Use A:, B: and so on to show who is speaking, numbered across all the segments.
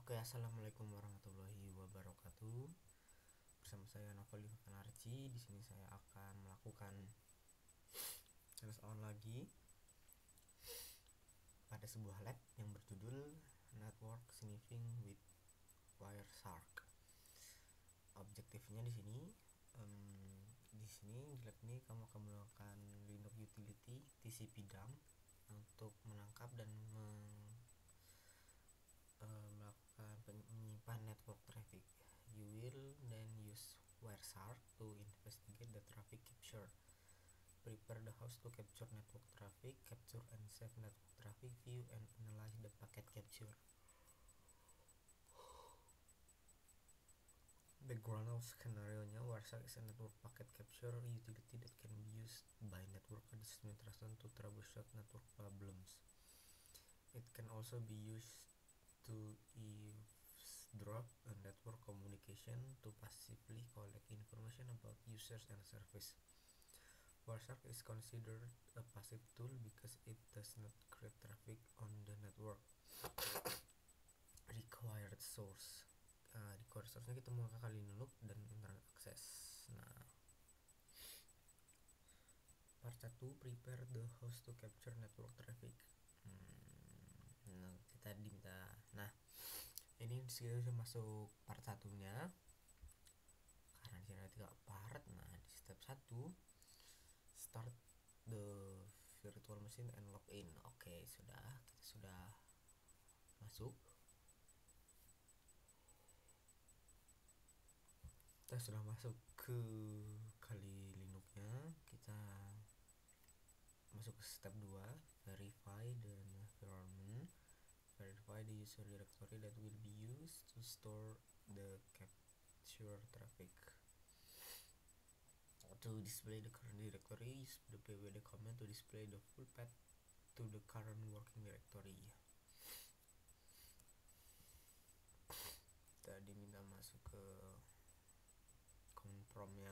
A: Oke, assalamualaikum warahmatullahi wabarakatuh. Bersama saya Novali Fakanarci. Di sini saya akan melakukan hands on lagi pada sebuah lab yang berjudul Network Sniffing with Wireshark. Objektifnya di sini di lab ini kamu akan menggunakan Linux utility TCP/dump untuk menangkap dan melakukan menyimpan network traffic. You will then use Wireshark to investigate the traffic capture. Prepare the host to capture network traffic, capture and save network traffic, view and analyze the packet capture. Background of scenario-nya, Wireshark is a network packet capture utility that can be used by network administration to troubleshoot network problems. It can also be used to eavesdrop on network communication to passively collect information about users and service. Wireshark is considered a passive tool because it does not create traffic on the network. Required source. Required source-nya kita menggunakan Linux dan internet access. Nah, part 1, prepare the host to capture network traffic. Kita diminta. Nah, ini sudah masuk part 1-nya. Karena di sini ada 3 part. Nah, di step 1, start the virtual machine and login. Oke, kita sudah masuk. Kita sudah masuk ke Kali Linux-nya. Kita masuk ke step 2, verify the environment. Verify the user directory that will be used to store the capture traffic. To display the current directory, use the pwd command to display the full path to the current working directory. Kita diminta masuk ke command prompt-nya.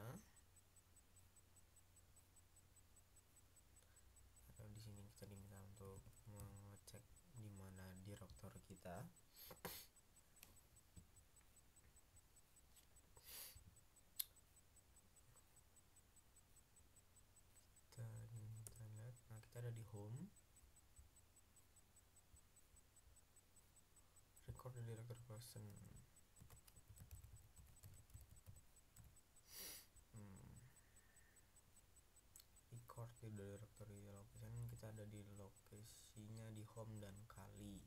A: Di sini kita diminta untuk mengecek di mana direktori kita. Kita diminta lihat. Nah, kita ada di home. Record the directory version. Record di directory location. Kita ada di lokasinya di home dan kali.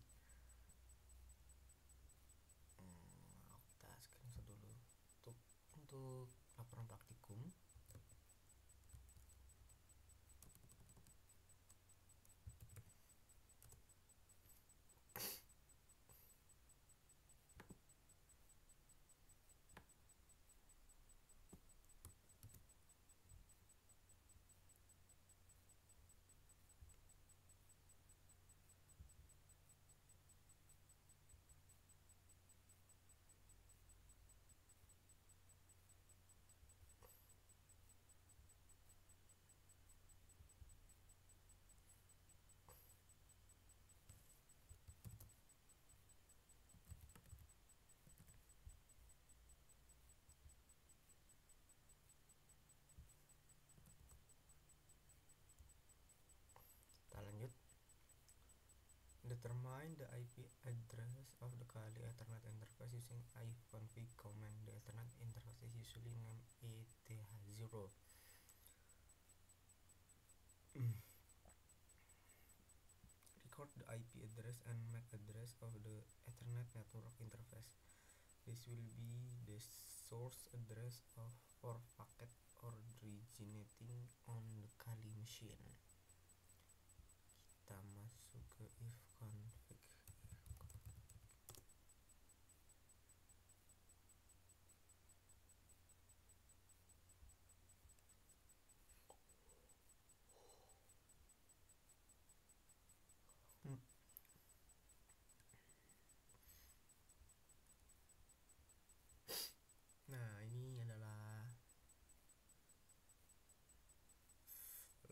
A: Kita screenshot dulu untuk laporan praktikum. Kita lanjut. Determine the IP address of the Kali Ethernet interface using ifconfig command. The Ethernet interface is usually named ETH0. Record the IP address and MAC address of the Ethernet network interface. This will be the source address for packet originating on the Kali machine. Kita masuk ke ifconfig. Nah, ini adalah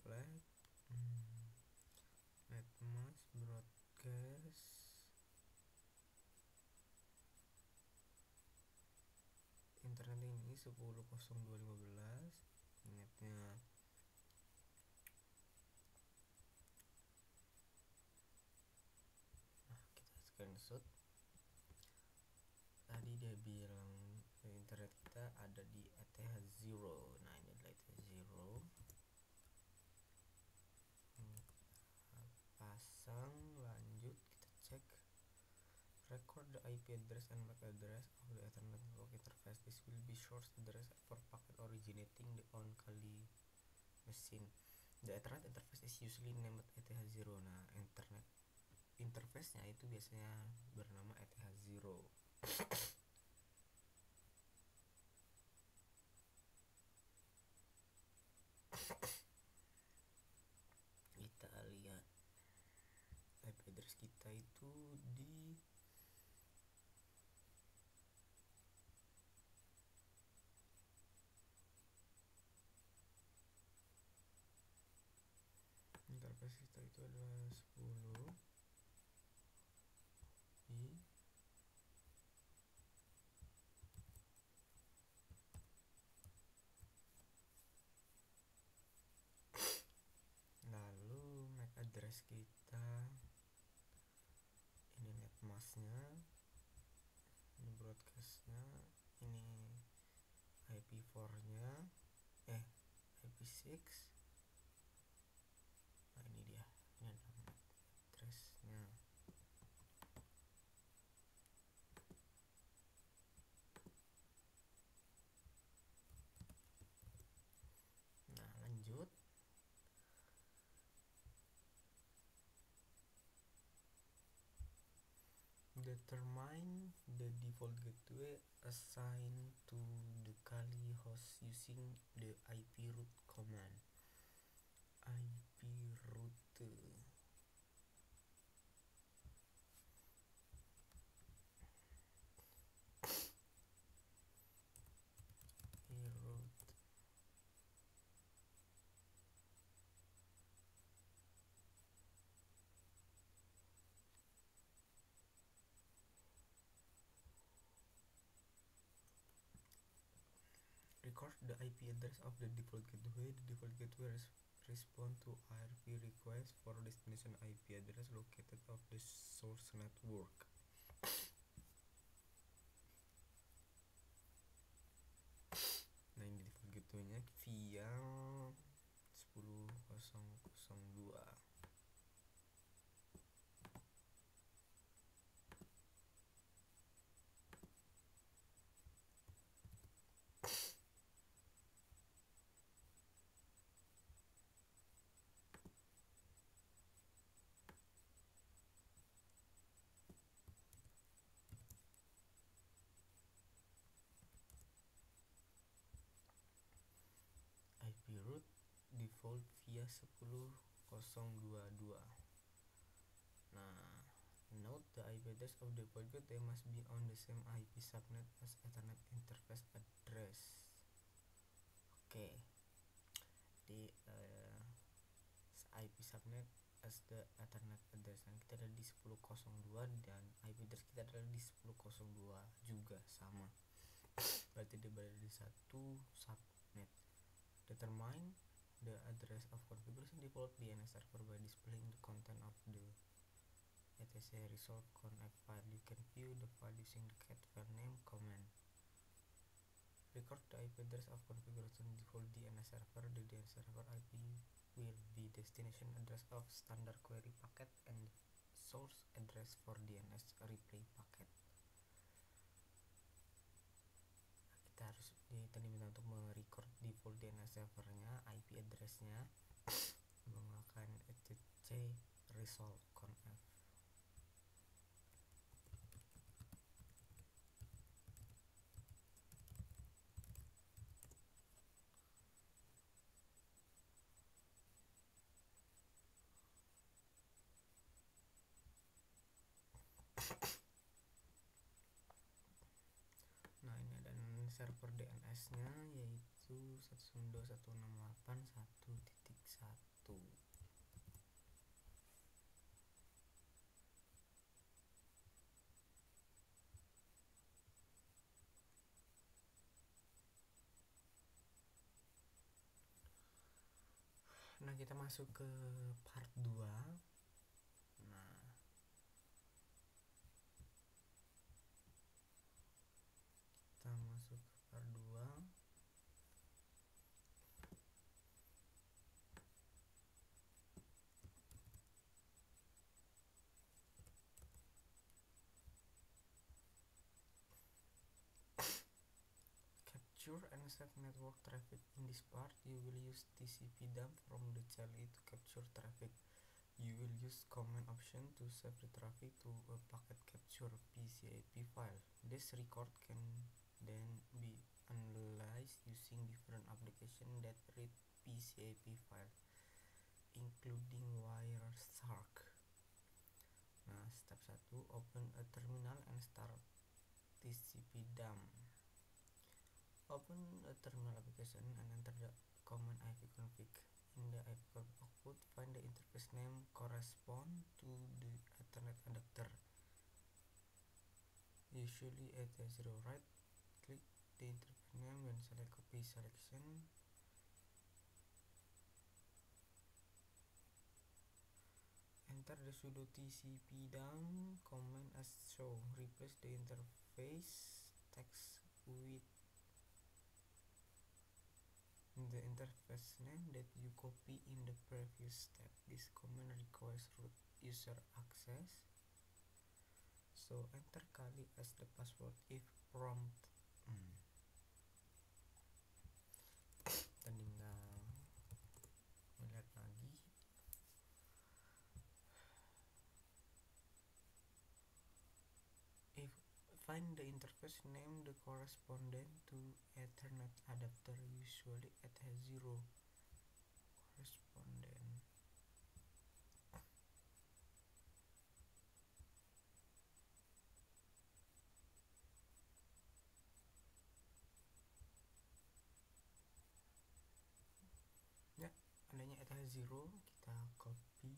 A: flag netmask broadcast 10.02.15 netnya. Nah, kita screenshot. Tadi dia bilang internet kita ada di ETH0. Nah, ini adalah ETH0. Pasang, lanjut, kita cek. Record the IP address and MAC address of the Ethernet network interface. This will be source address for packet originating the on Kali machine. The Ethernet interface is usually named ETH0. Nah, internet interface-nya itu biasanya bernama ETH0. Kita lihat IP address kita itu di interface kita itu adalah 10 di lalu MAC address kita ini netmasknya, ini broadcastnya, ini IP4 nya IP6. Nah, ini dia, ini adalah MAC addressnya. Nah, lanjut. Determine the default gateway assigned to the Kali host using the iproot command. iproot record the IP address of the default gateway. The default gateway respond to IRP request for destination IP address located of the source network. Nah, ini default gateway-nya via 10.0.02. iproot default via 10.0.22. Nah, note the IP address of the default gateway must be on the same IP subnet as Ethernet interface address. Oke. Di IP subnet as the Ethernet address. Nah, kita ada di 10.0.2 dan IP address kita adalah di 10.0.2 juga sama. Berarti dia berada di satu subnet. Determine the address of configuration default DNS server by displaying the content of the etc resolve conf file. You can view the file using the cat file name command. Record the IP address of configuration default DNS server. The DNS server IP will be destination address of standard query packet and source address for DNS replay packet. Kita harus tadi minta untuk merecord default DNS servernya, IP addressnya menggunakan etc resolve conf. Nah, ini ada server DNS-nya yaitu 192.168.1.1. kita masuk ke part 2. Nah, kita masuk ke part 2. Capture and set network traffic. In this part, you will use TCP dump from the CLI to capture traffic. You will use command option to save the traffic to a packet capture PCAP file. This record can then be analyzed using different applications that read PCAP file, including Wireshark. Nah, step 1, open a terminal and start TCP dump. Open a terminal application and enter the command ipconfig. In the ipconfig output, find the interface name correspond to the Ethernet adapter, usually ETH0. Right click the interface name and select copy selection. Enter the sudo tcpdump command as shown. Replace the interface text with the interface name that you copy in the previous step. This command requires root user access, so enter kali as the password if prompt. Kita tinggal melihat lagi. If find the interface name the correspondent to Ethernet adapter, usually ETH0 correspondent. Ya, adanya ETH0, kita copy.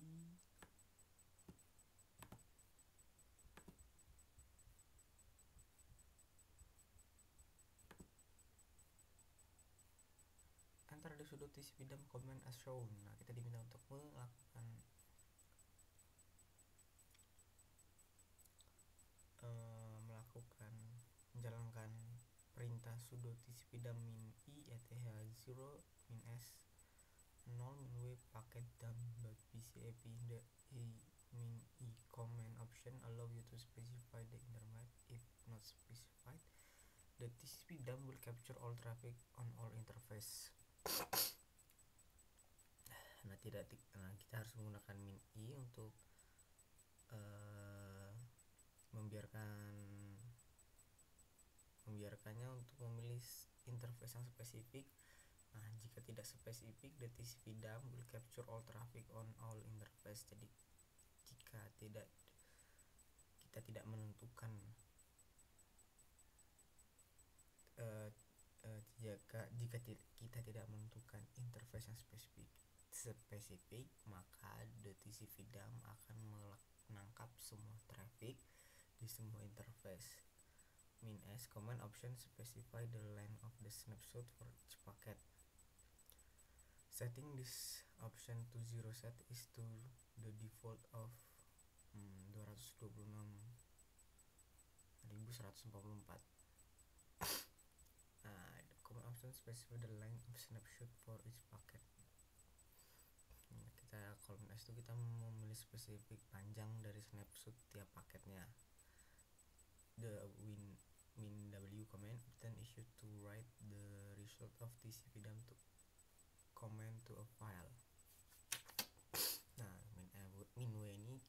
A: Enter the sudo tcpdump command as shown. Nah, kita diminta untuk menjalankan perintah sudo tcpdump min i eth0 min s 0 min w packet dump.pcap. The min i command option allow you to specify the internet. If not specified, the TCP dump will capture all traffic on all interface. Nah, kita harus menggunakan min i untuk membiarkannya untuk memilih interface yang spesifik. Nah, jika tidak spesifik, the TCP dump will capture all traffic on all interface. Jadi jika kita tidak menentukan jika kita tidak menentukan interface yang spesifik, maka the TCP dump akan menangkap semua traffic di semua interface. Min s command option specify the length of the snapshot for each packet. Setting this option to 0 set is to the default of 226.144. The command option specify the length of snapshot for each packet. Kalau min s itu kita memilih spesifik panjang dari snapshot tiap paketnya. The min w command often issued to write the result of TCP dump to command to a file. Nah, min w ini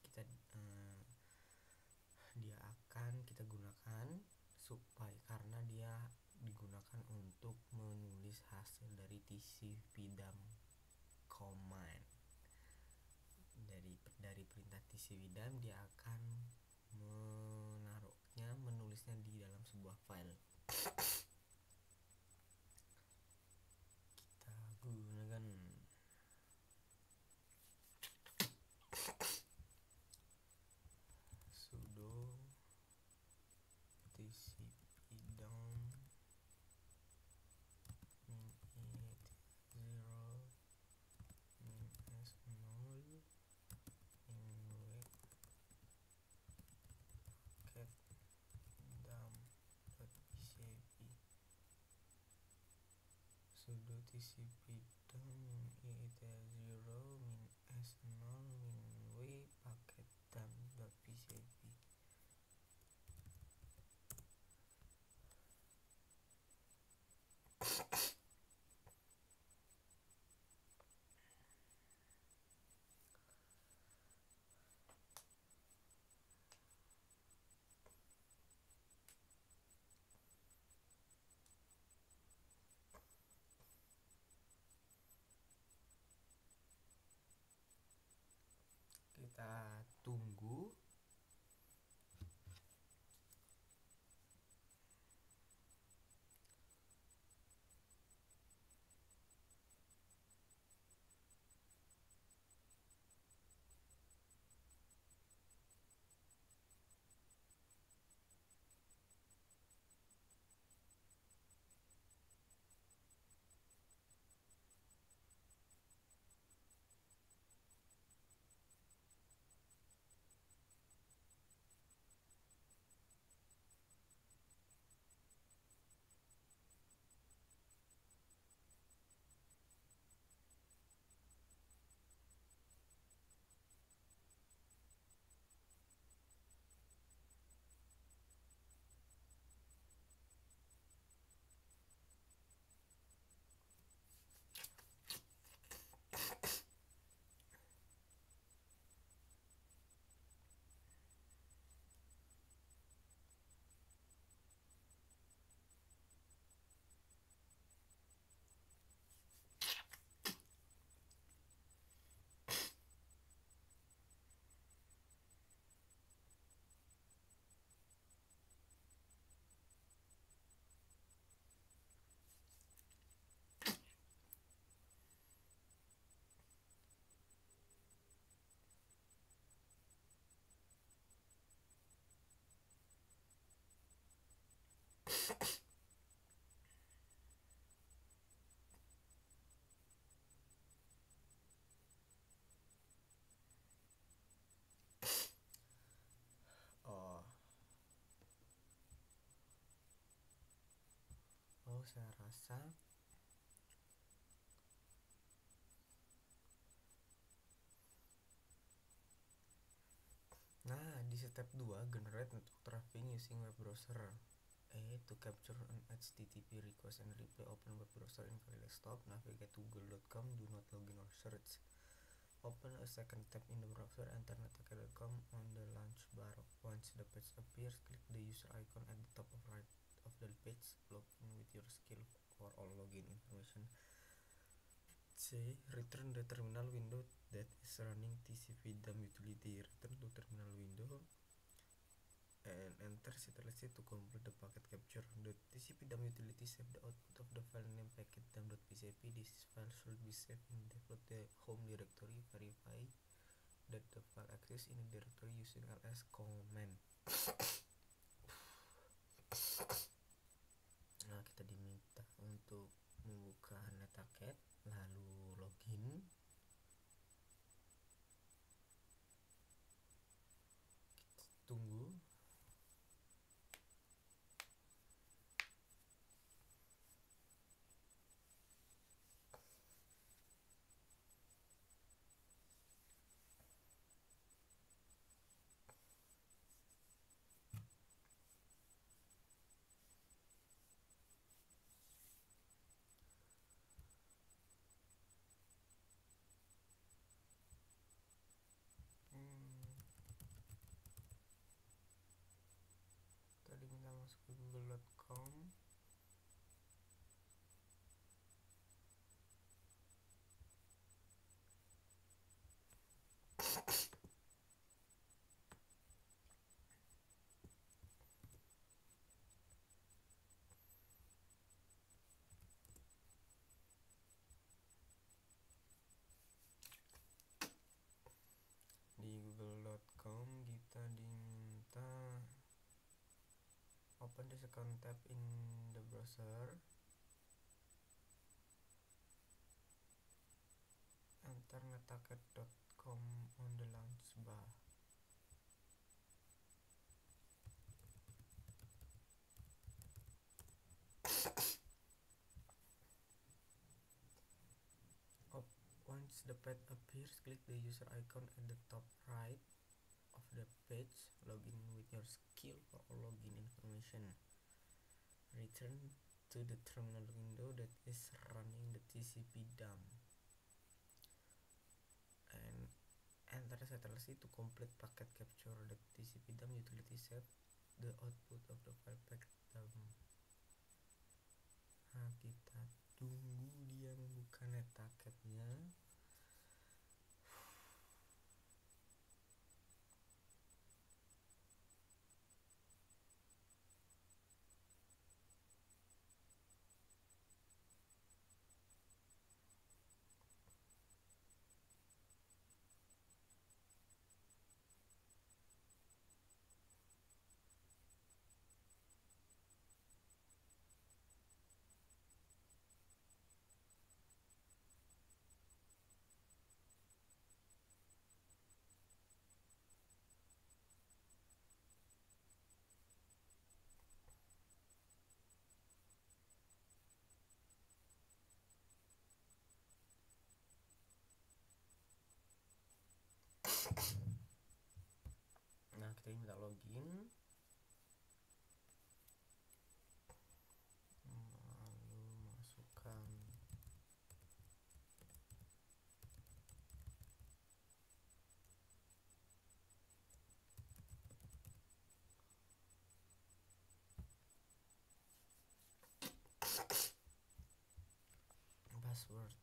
A: dia akan kita gunakan karena dia digunakan untuk menulis hasil dari TCP dump command. Dari perintah TCP dump dia akan menulisnya di dalam sebuah file. Kita gunakan sudo tcpdump min i eth0 min tcp dam it as 0 min s 0 min w paket dam.pcp. Kita tunggu. Saya rasa di step 2 generate network traffic using web browser to capture an HTTP request and reply. Open web browser in file desktop, navigate to google.com, do not login or search. Open a second tab in the browser, enter netaket.com on the launch bar. Once the page appears, click the user icon at the top of right of the page. Log in with your skill for all login information. C. Return the terminal window that is running TCP DAM utility. Return to terminal window and enter ctrl+C to complete the packet capture. The TCP DAM utility save the output of the file name packet dam.pcp. This file should be saved in the home directory. Verify that the file exists in the directory using ls command. Nah, kita diminta untuk membuka netaket lalu login. Kita tunggu. Tadi minta masuk ke google.com. Di google.com kita diminta open the second tab in the browser, enter netaket.com on the launch bar. Once the path appears, click the user icon at the top right of the page. Login with your skill or login information. Return to the terminal window that is running the TCP dump and enter ctrl-c to complete packet capture. The TCP dump utility save the output of the file packet dump. Nah, kita tunggu dia membuka netaketnya. Nah, kita minta login, lalu masukkan passwordnya.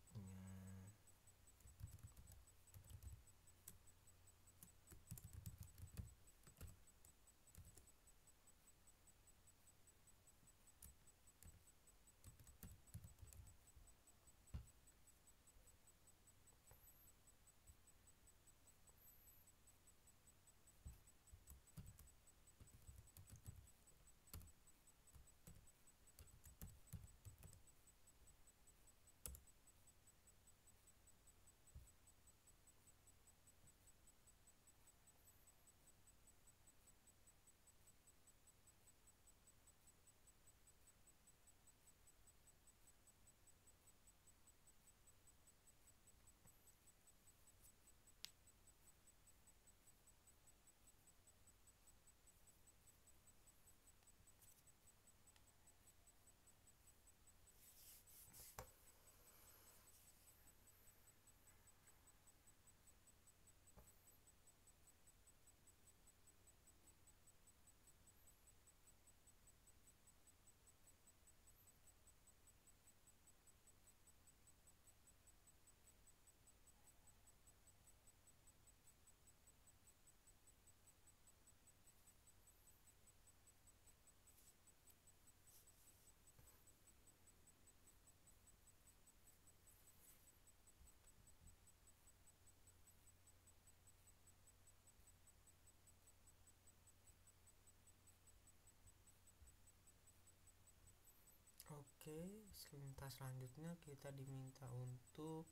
A: Oke, selanjutnya kita diminta untuk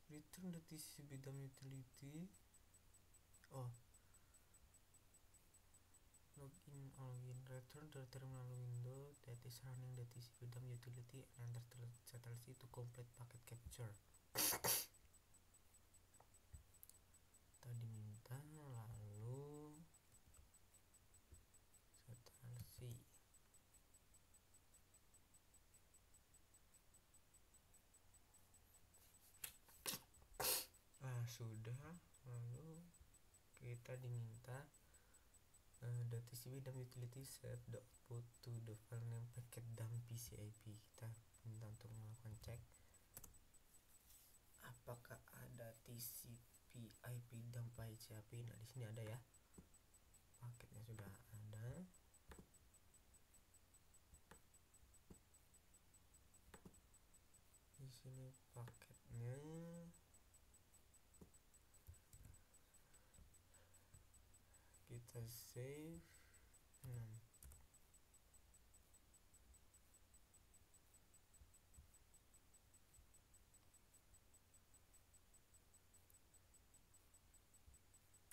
A: return the TCP dump utility. Login, return the terminal window that is running the TCP dump utility and enter ctrl-c to complete packet capture. Tadi minta, lalu ctrl-c. Sudah, lalu kita diminta the TCP dump utility save the output to the file name packet dump PCIP. Kita minta untuk melakukan cek apakah ada TCP IP dump PCIP. Nah, di sini ada ya, paketnya sudah ada. Di sini paketnya. Kita save.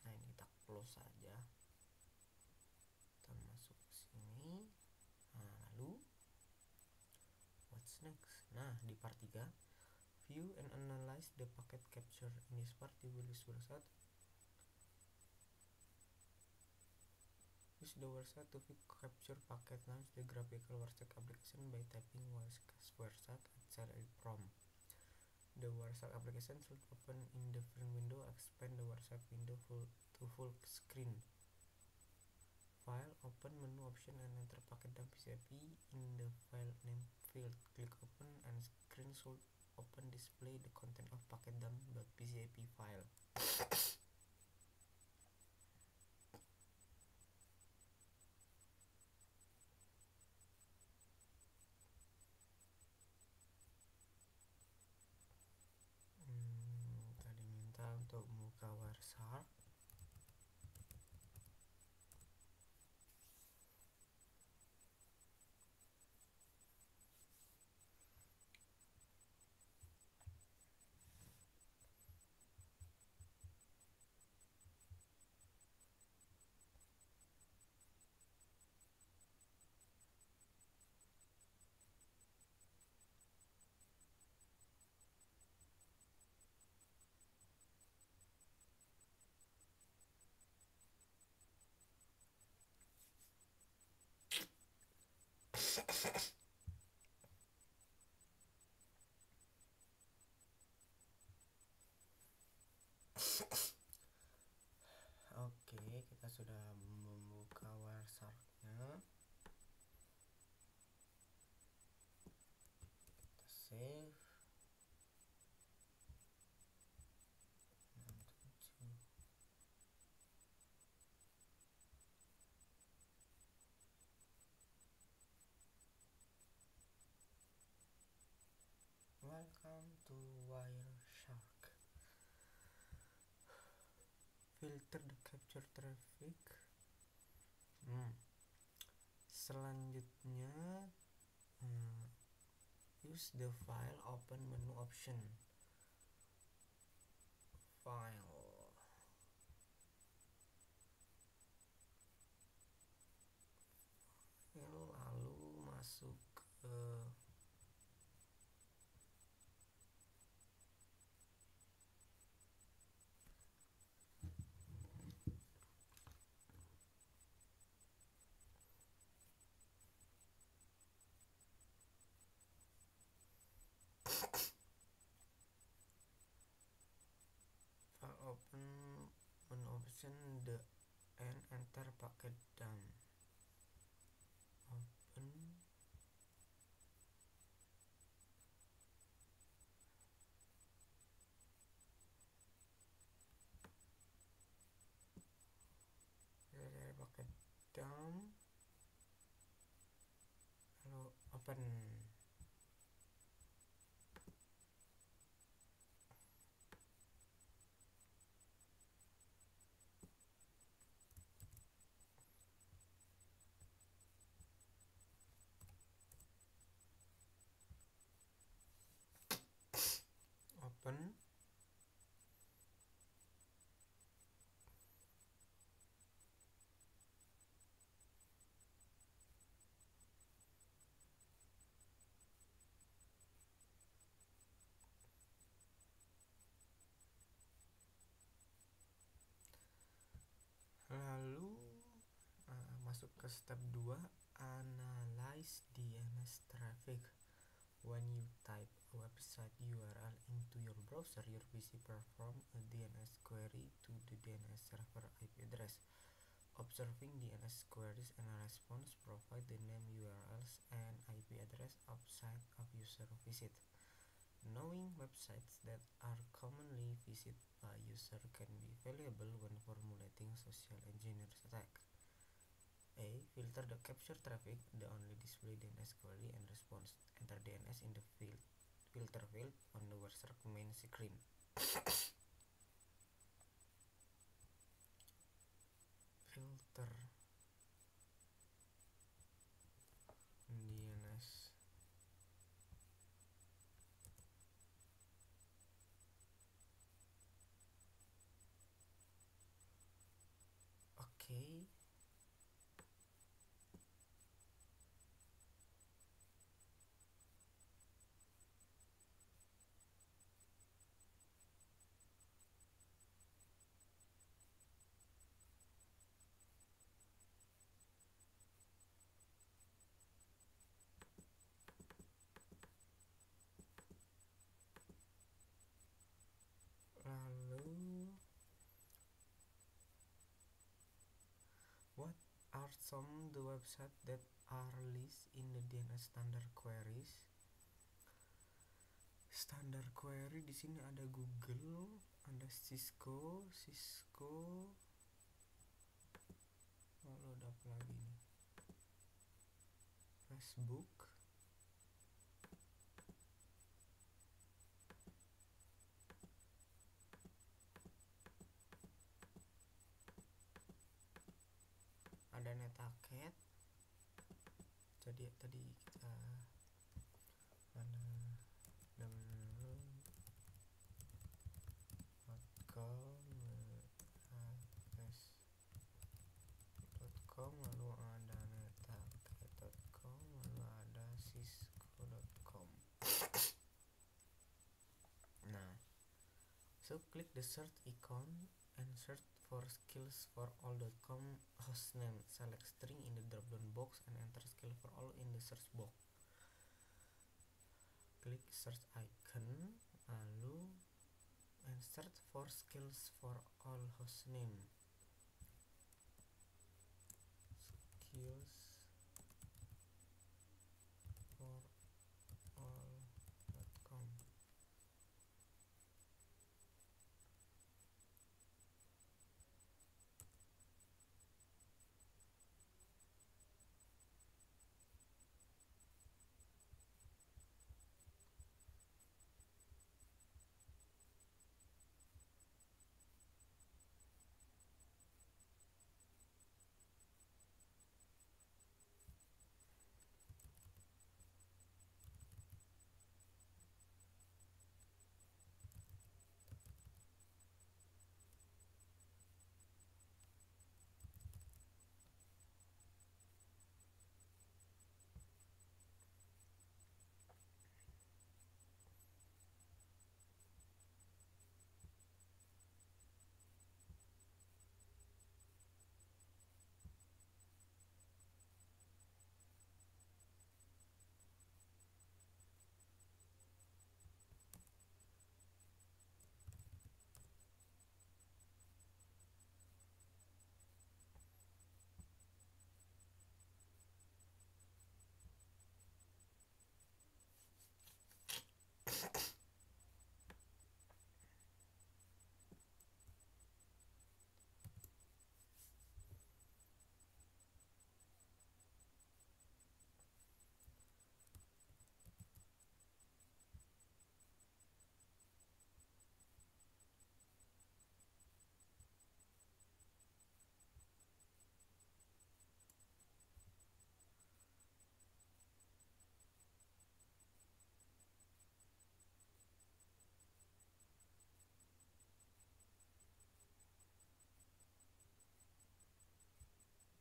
A: Nah, ini kita close saja. Kita masuk ke sini. Nah, lalu what's next? Nah, di part 3 View and analyze the packet capture. In this part, you will use WordSat. Use the WordSat to capture packet names. The graphical WordSat application by typing WordSat outside a prompt. The WordSat application should open in different window. Expand the WordSat window to full screen. File, open menu option and enter packet.pcp in the file name field. Click open and screen should open display the content of packet.pcp file. Tadi minta untuk buka WordSat. Oke, kita sudah membuka WordSat-nya. Kita save. 67. Welcome to Wireshark. Filter the capture traffic. Selanjutnya, use the file open menu option. File. Lalu masuk ke file open menu option the and enter packet dump. Dari paket dump, lalu open. Open. Lalu masuk ke step 2, analyze DNS traffic. When you type a website URL into your browser, your PC perform a DNS query to the DNS server IP address. Observing DNS queries and response provide the name, URLs, and IP address of site of user visit. Knowing websites that are commonly visited by user can be valuable when formulating social engineers attack. A. Filter the capture traffic. The only display DNS query and response. Enter DNS in the filter field on the WordShark main screen. Filter DNS. Oke. are some the website that are listed in the DNS standard queries. Standar query di sini ada Google, ada Cisco, lalu ada apa lagi nih? Facebook, ada Netaket. Jadi tadi kita ada com, lalu ada netaket.com, lalu ada cisco.com. Nah, so click the search icon and search for skills4all.com hostname. Select string in the drop-down box and enter skill for all in the search box. Klik search icon, lalu and search for skills4all hostname. Skills4all.com.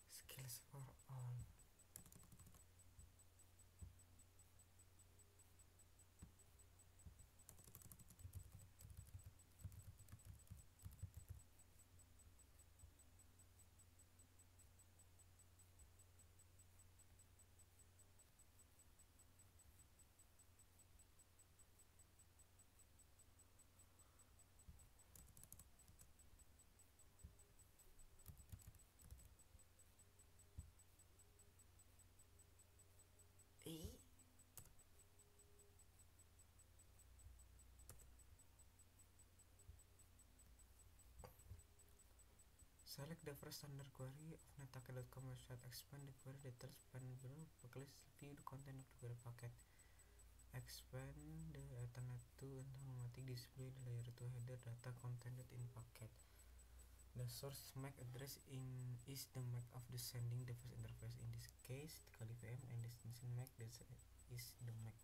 A: Skills for all. Select the first standard query of netaket.com website. Expand the query details panel below. Please view the content of the query packet. Expand the Ethernet to automatic display the layer 2 header data contained in packet. The source MAC address is the MAC of the sending device interface. In this case, the kali VM, and destination MAC that is the MAC.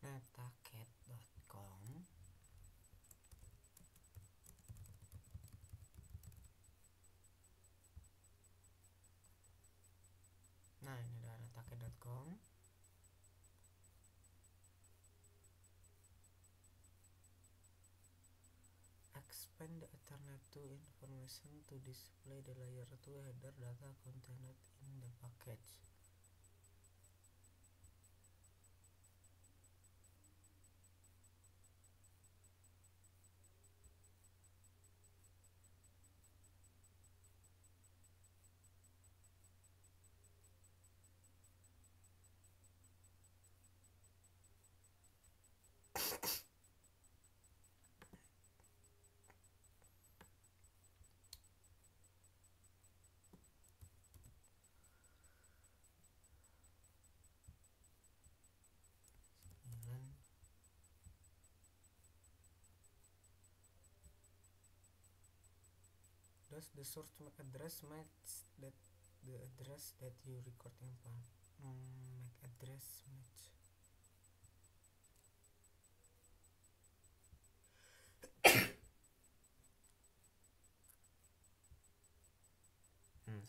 A: Netaket.com content.com. Expand the Ethernet to information to display the layer 2 header data contained in the package. Does the source MAC address match that the address that you record in MAC address match?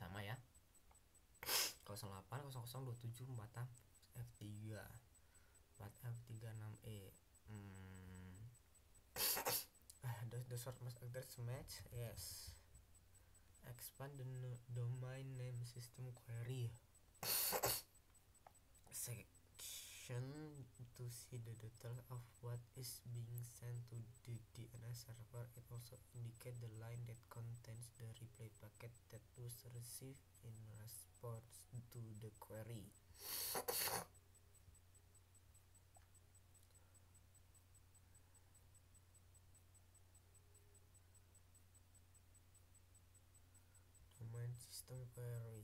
A: Sama ya. 08002746 F3 4F36E. Does the source MAC address match? Yes. Expand the domain name system query section to see the detail of what is being sent to the DNS server. It also indicates the line that contains the reply packet that was received in response to the query. Domain system query.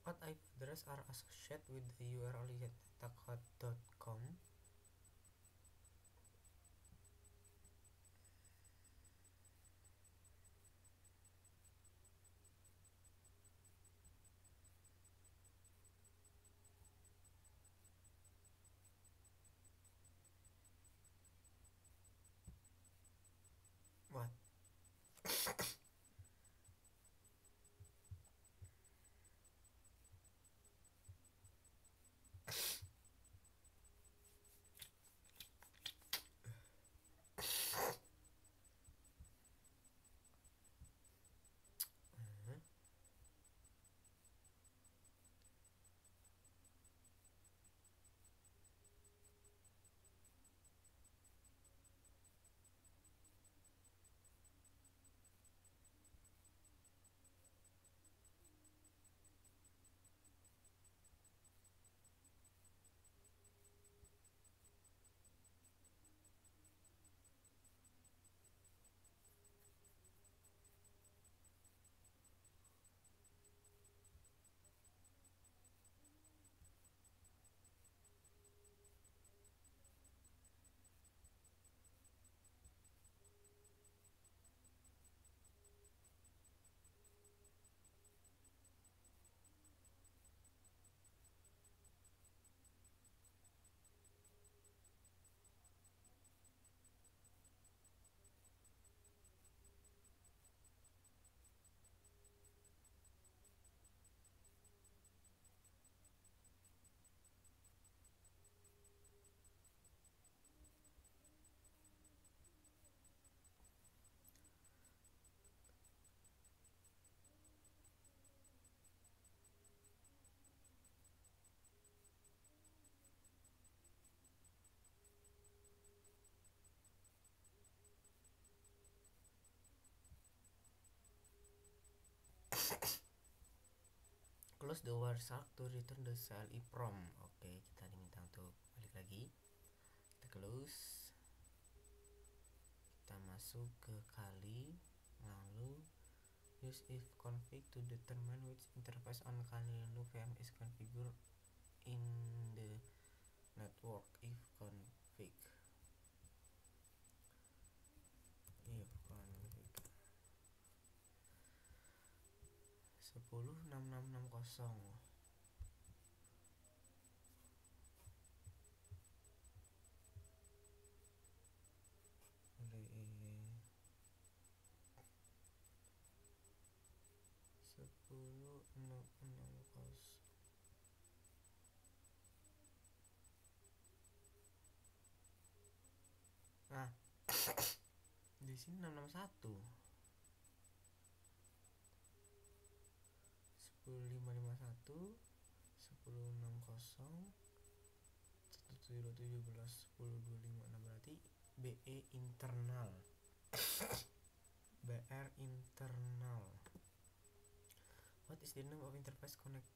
A: What IP address are associated with the URL datacode.com? What? Close the Wireshark to return the CLI prompt. Oke, kita diminta untuk balik lagi. Kita close. Kita masuk ke Kali, lalu use if config to determine which interface on Kali Linux VM is configured in the network. If config. If config 10.6660 Nah, di sini 661 10551 1060 1717 1025. Nah, berarti BE internal. BR internal. What is the name of interface connect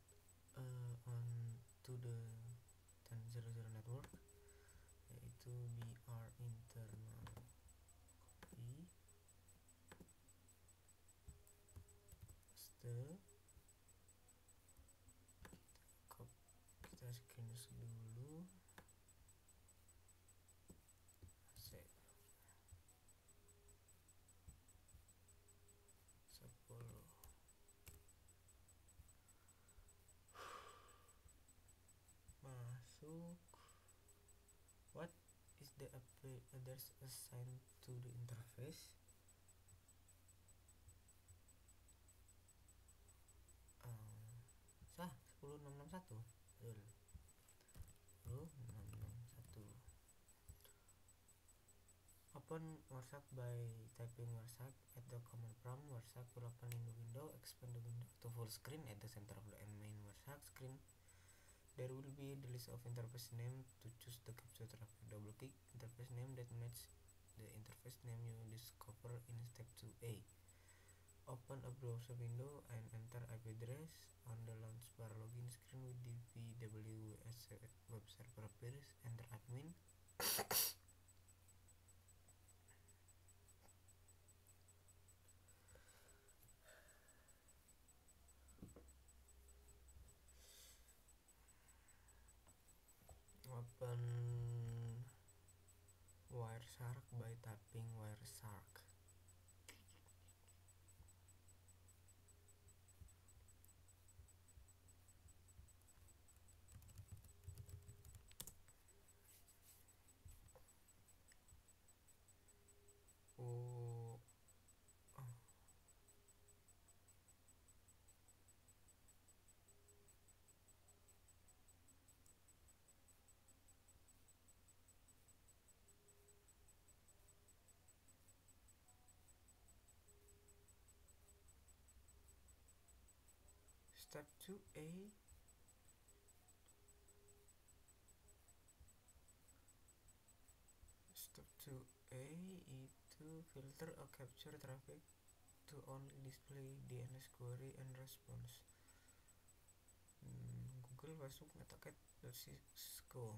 A: on to the 10.0.0 network? Yaitu BR internal. Paste. Kita screenshot dulu. Save. 10. Masuk. What is the address assigned to the interface? Sah 10661. Betul. 10661. Open WordShark by typing WordShark at the command prompt. WordShark will open in the window. Expand the window to full screen at the center of the main WordShark screen. There will be the list of interface name. To choose the capture traffic, double click interface name that match the interface name you discover in step 2A. Open a browser window and enter IP address on the launch bar. Login screen with DVWS web server appears. Enter admin. Open Wireshark by typing Wireshark. Step 2A. Step 2A itu filter or capture traffic to only display DNS query and response. Google masuk metacat.cisco.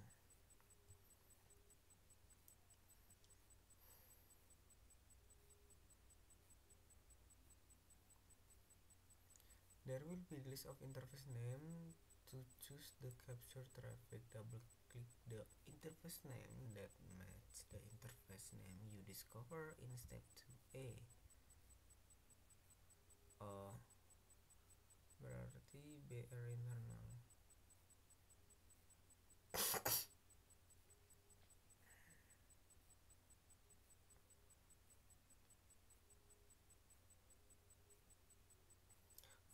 A: There will be list of interface name. To choose the capture traffic, double click the interface name that match the interface name you discover in step 2A. Oh, berarti BR internal.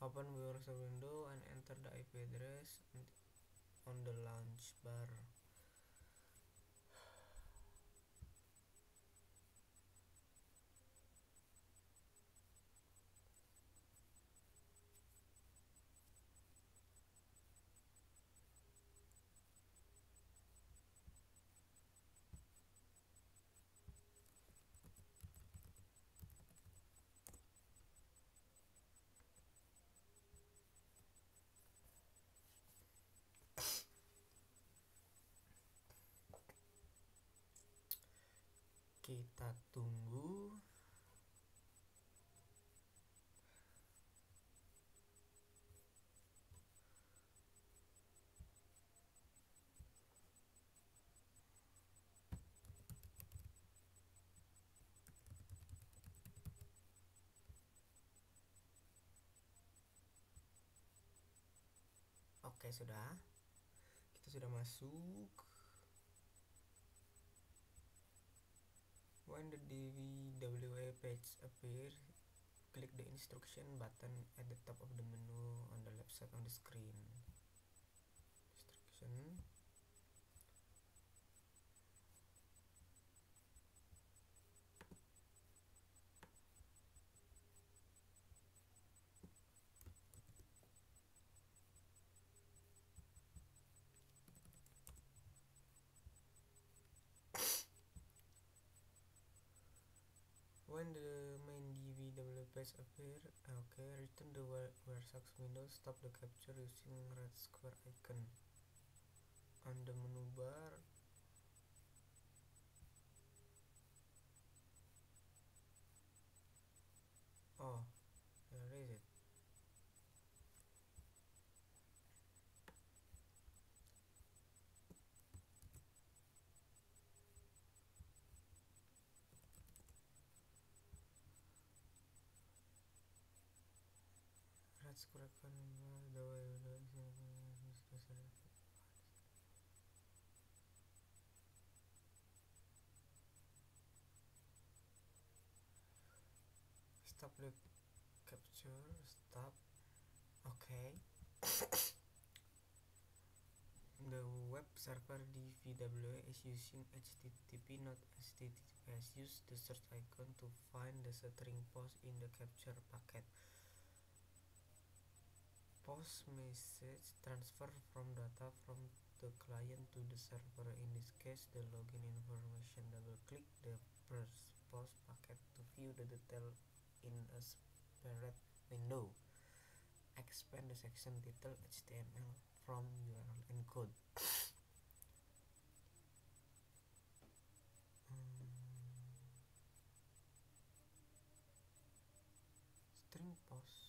A: Open browser window and enter the IP address on the launch bar. Kita tunggu. Oke, sudah. Kita sudah masuk. When the DVWA page appears, click the instruction button at the top of the menu on the left side on the screen. Instruction. When the main DVW page appears, return the WhereSucks window. Stop the capture using red square icon on the menu bar. Oh, there is it. Red square icon the way stop the capture. Stop. Okay. The web server DVWA is using HTTP not HTTPS. Use the search icon to find the string post in the capture packet. Post message transfer from data from the client to the server. In this case, the login information. Double click the first post packet to view the detail in a separate window. Expand the section title HTML from URL encode. String post.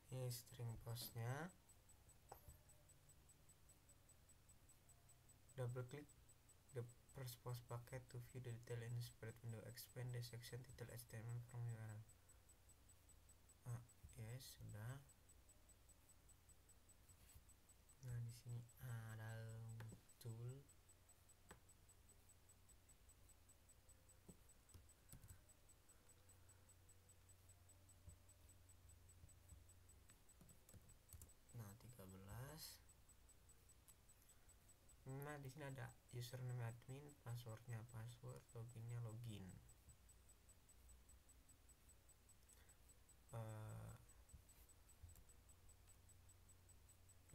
A: Ini string postnya. Double click the first post packet to view the detail in the separate window. Expand the section title HTML from URL. Yes, sudah. Nah, di sini ada tool. Nah, 13. Nah, di sini ada username admin, passwordnya password, loginnya login.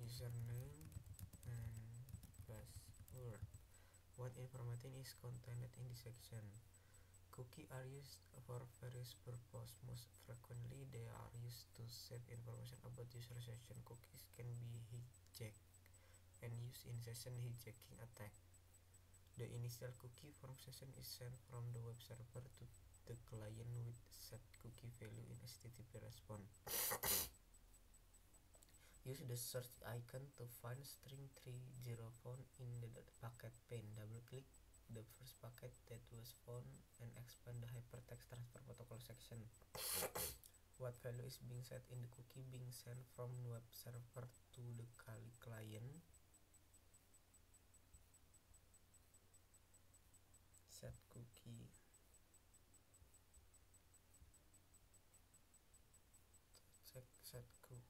A: Username and password. What information is contained in this section? Cookies are used for various purposes. Most frequently, they are used to save information about user session. Cookies can be hijacked and used in session hijacking attack. The initial cookie from session is sent from the web server to the client with set cookie value in HTTP response. Use the search icon to find string 30 found in the packet pane. Double click the first packet that was found and expand the hypertext transfer protocol section. What value is being set in the cookie being sent from web server to the client? Set cookie. Check set cookie.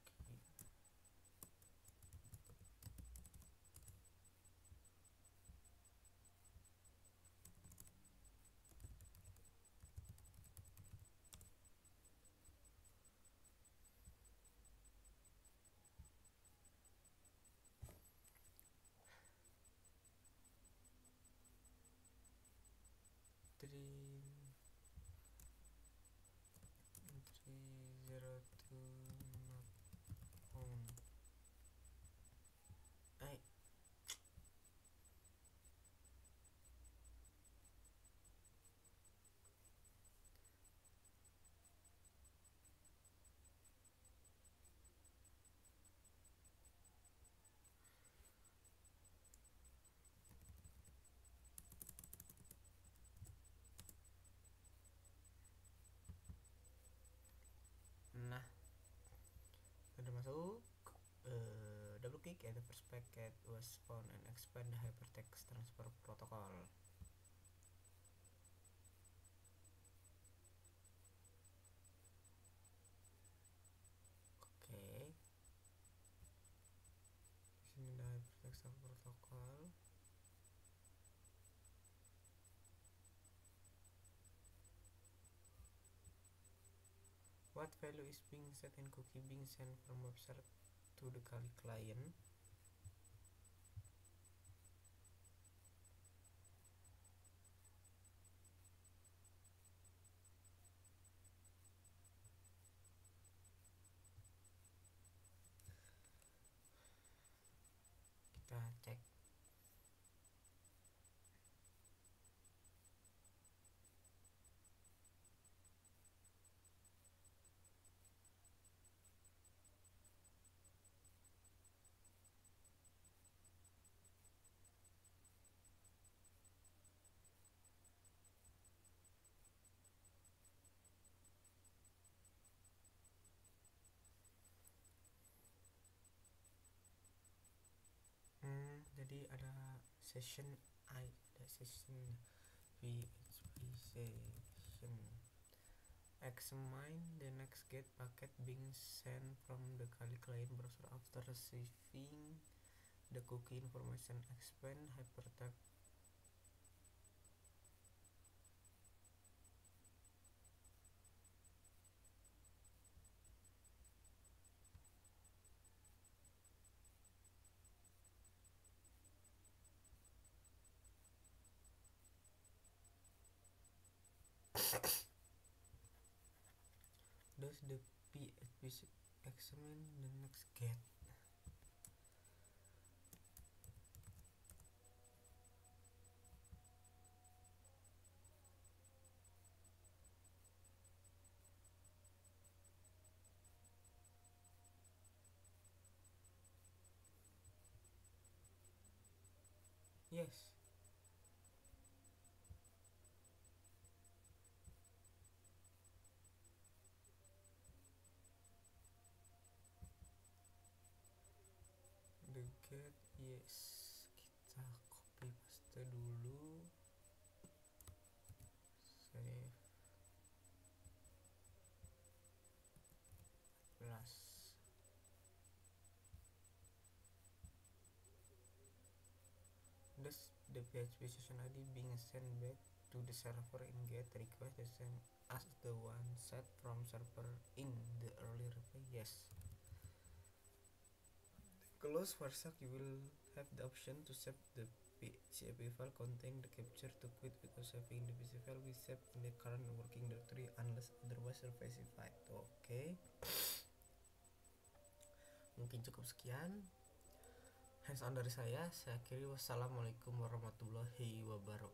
A: week, the first packet was found and expand the hypertext transfer protocol. Oke. Di sini ada hypertext transfer protocol. What value is being set and cookie being sent from web server to the Kali client? Kita cek. Jadi ada session I, ada session PHP session examine the next get packet being sent from the Kali client browser after receiving the cookie information, expand hypertext does the PHP examine the next get. Yes. The get, yes. Kita copy paste dulu. Save. Plus. Does the PHP session ID being sent back to the server in get request the same as the one set from server in the earlier reply? Yes. Close Warsak, you will have the option to save the PHP file containing the capture to quit because saving the PHP file we save in the current working directory unless otherwise specified. Oke. Mungkin cukup sekian. Hands on dari saya akhiri. Wassalamualaikum warahmatullahi wabarakatuh.